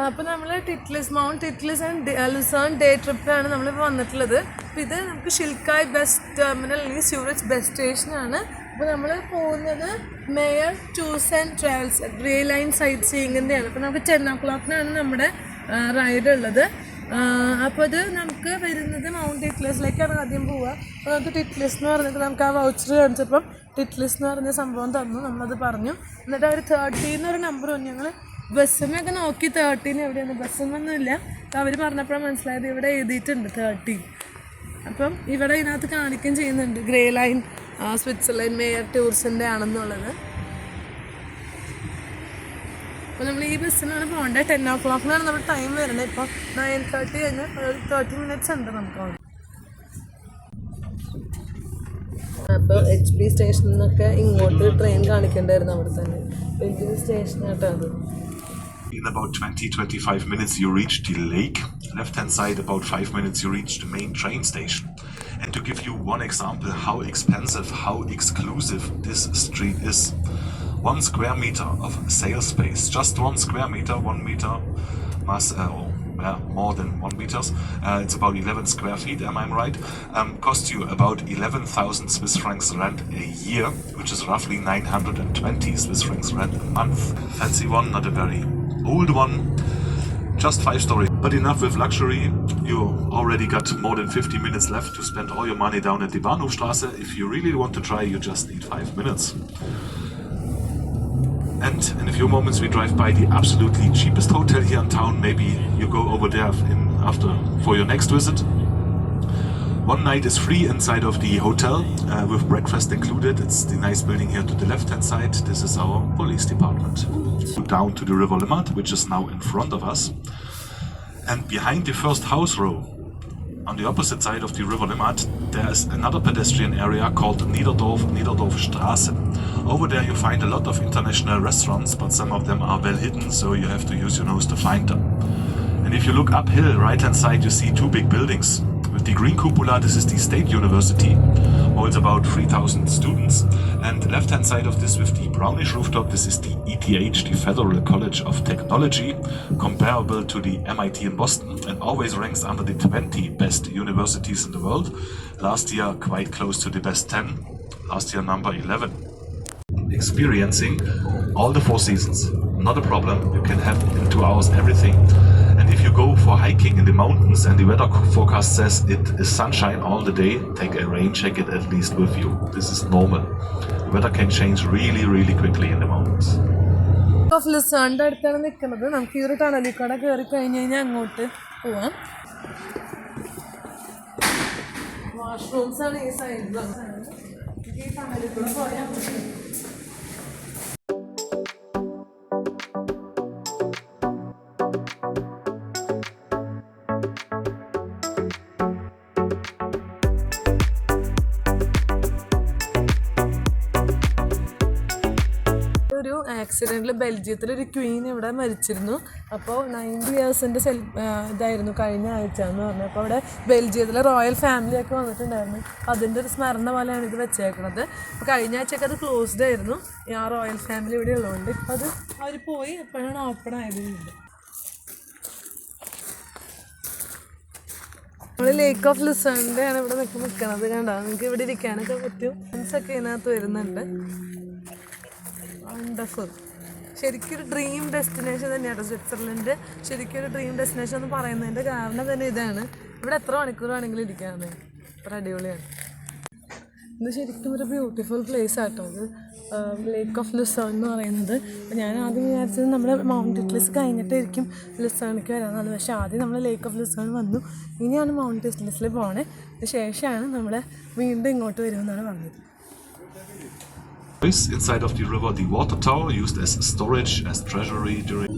അപ്പോൾ നമ്മൾ mount Titlis and Lucerne day ട്രിപ്പിലാണ് നമ്മളിപ്പോൾ വന്നിട്ടുള്ളത്. അപ്പോൾ ഇത് നമുക്ക് ഷിൽക്കായ് ബസ് ടെർമിനൽ അല്ലെങ്കിൽ സ്യൂറിച്ച് ബസ് സ്റ്റേഷനാണ്. അപ്പോൾ നമ്മൾ പോകുന്നത് Mayer Tours and Travels Gray Line സൈറ്റ് സീയിങ്ങിൻ്റെയാണ്. അപ്പോൾ നമുക്ക് 10 o'clock നമ്മുടെ റൈഡ് ഉള്ളത്. അപ്പോൾ അത് നമുക്ക് വരുന്നത് മൗണ്ട് ടിറ്റ്ലിസിലേക്കാണ് ആദ്യം പോവുക. അപ്പോൾ നമുക്ക് ടിറ്റ്ലിസ് എന്ന് പറഞ്ഞിട്ട് നമുക്ക് ആ വൗച്ചർ കാണിച്ചപ്പം ടിറ്റ്ലിസ് എന്ന് പറഞ്ഞ സംഭവം തന്നു, നമ്മളത് പറഞ്ഞു. എന്നിട്ട് അവർ 30 എന്നൊരു നമ്പർ വന്നു. ഞങ്ങൾ ബസ്സിനൊക്കെ നോക്കി 30 എവിടെയാണ്, ബസ്സൊന്നുമില്ല. അപ്പോൾ അവർ പറഞ്ഞപ്പോഴാണ് മനസ്സിലായത് ഇവിടെ എഴുതിയിട്ടുണ്ട് 30. അപ്പം ഇവിടെ ഇതിനകത്ത് കാണിക്കുകയും ചെയ്യുന്നുണ്ട് ഗ്രേ ലൈൻ സ്വിറ്റ്സർലൻഡ് മേയർ ടൂർസിൻ്റെ ആണെന്നുള്ളത്. അപ്പോൾ നമ്മൾ ഈ ബസ്സിനാണ് പോകേണ്ടത്. 10 o'clock നമ്മുടെ ടൈം വരുന്നത്. ഇപ്പോൾ 9:30 കഴിഞ്ഞ് 30 minutes ഉണ്ട് നമുക്ക്. അപ്പോൾ HB സ്റ്റേഷനിൽ നിന്നൊക്കെ ഇങ്ങോട്ട് ട്രെയിൻ കാണിക്കേണ്ടായിരുന്നു അവിടെ തന്നെ. വലിയ സ്റ്റേഷനായിട്ടാണ് അത്. In about 20-25 minutes you reach the lake. Left hand side about 5 minutes you reach the main train station. And to give you one example how expensive, how exclusive this street is. 1 square meter of sale space, just 1 square meter, 1 meter more than 1 meters. It's about 11 square feet, am I right? Costs you about 11,000 Swiss francs rent a year, which is roughly 920 Swiss francs rent a month. Fancy one, not a very old one, just 5 stories, but enough with luxury. You already got more than 50 minutes left to spend all your money down at die Bahnhofstraße. If you really want to try, you just need 5 minutes. And in a few moments we drive by the absolutely cheapest hotel here in town. Maybe you go over there for your next visit. One night is free inside of the hotel with breakfast included. It's the nice building here to the left hand side. This is our police department. Down to the River Limmat, which is now in front of us. And behind the first house row, on the opposite side of the River Limmat, there is another pedestrian area called Niederdorfstraße. Over there you find a lot of international restaurants, but some of them are well hidden, so you have to use your nose to find them. And if you look uphill, right hand side, you see 2 big buildings. With the green cupola, this is the State University, holds about 3,000 students. And the left hand side of this with the brownish rooftop, this is the ETH, the Federal College of Technology, comparable to the MIT in Boston, and always ranks under the 20 best universities in the world. Last year, quite close to the best 10. Last year, number 11. Experiencing all the 4 seasons, not a problem. You can have in 2 hours everything. And if you go for hiking in the mountains and the weather forecast says it is sunshine all the day, take a rain jacket at least with you. This is normal. The weather can change really, really quickly in the mountains. ലുസേണിൻ്റെ അടുത്താണ് നിൽക്കുന്നത്. നമുക്ക് ഈ ഒരു ടണലിൽ കൂടെ കയറി കഴിഞ്ഞ് കഴിഞ്ഞാൽ അങ്ങോട്ട് പോവാം. വാഷ്റൂംസാണ് ഈ സൈഡിലാണ്. ഈ ടണലിൽ കൂടെ പോയാൽ ആക്സിഡൻറ്റിൽ ബെൽജിയത്തിലൊരു ക്വീൻ ഇവിടെ മരിച്ചിരുന്നു. അപ്പോൾ 90 yearsൻ്റെ ഇതായിരുന്നു കഴിഞ്ഞ ആഴ്ച എന്ന് പറഞ്ഞു. അപ്പോൾ അവിടെ ബെൽജിയത്തിലെ റോയൽ ഫാമിലിയൊക്കെ വന്നിട്ടുണ്ടായിരുന്നു. അതിൻ്റെ ഒരു സ്മരണ പോലെയാണ് ഇത് വെച്ചേക്കുന്നത്. അപ്പോൾ കഴിഞ്ഞ ആഴ്ചയൊക്കെ അത് ക്ലോസ്ഡ് ആയിരുന്നു. ആ റോയൽ ഫാമിലി ഇവിടെ ഉള്ളതുകൊണ്ട് ഇപ്പോൾ അത് അവർ പോയി എപ്പോഴാണ് ഓപ്പൺ ആയത്. നമ്മൾ ലേക്ക് ഓഫ് ലുസേണിൻ്റെ ആണ് ഇവിടെ നിൽക്കുന്നത്. കണ്ടോ, നിങ്ങൾക്ക് ഇവിടെ ഇരിക്കാനൊക്കെ പറ്റും. ഫ്രണ്ട്സൊക്കെ ഇതിനകത്ത് വരുന്നുണ്ട്. വണ്ടർഫുൾ. ശരിക്കും ഒരു ഡ്രീം ഡെസ്റ്റിനേഷൻ തന്നെയാണ് സ്വിറ്റ്സർലൻഡ്. ശരിക്കും ഒരു ഡ്രീം ഡെസ്റ്റിനേഷൻ എന്ന് പറയുന്നതിൻ്റെ കാരണം തന്നെ ഇതാണ്. ഇവിടെ എത്ര മണിക്കൂർ വേണമെങ്കിലും ഇരിക്കാമെന്ന്. അത്ര അടിപൊളിയാണ്. ഇത് ശരിക്കും ഒരു ബ്യൂട്ടിഫുൾ പ്ലേസ് ആട്ടോ ഇത്, ലേക്ക് ഓഫ് ലുസേൺ എന്ന് പറയുന്നത്. അപ്പോൾ ഞാൻ ആദ്യം വിചാരിച്ചത് നമ്മുടെ മൗണ്ട് ടിറ്റ്ലിസ് കഴിഞ്ഞിട്ടായിരിക്കും ലുസേണിലേക്ക് വരാമെന്നാണ്. പക്ഷേ ആദ്യം നമ്മൾ ലേക്ക് ഓഫ് ലുസേൺ വന്നു. ഇനിയാണ് മൗണ്ട് ടിറ്റ്ലിസിൽ പോണേ. ശേഷമാണ് നമ്മൾ വീണ്ടും ഇങ്ങോട്ട് വരുമെന്നാണ് പറഞ്ഞത്. Inside of the river, the water tower used as storage, as treasury during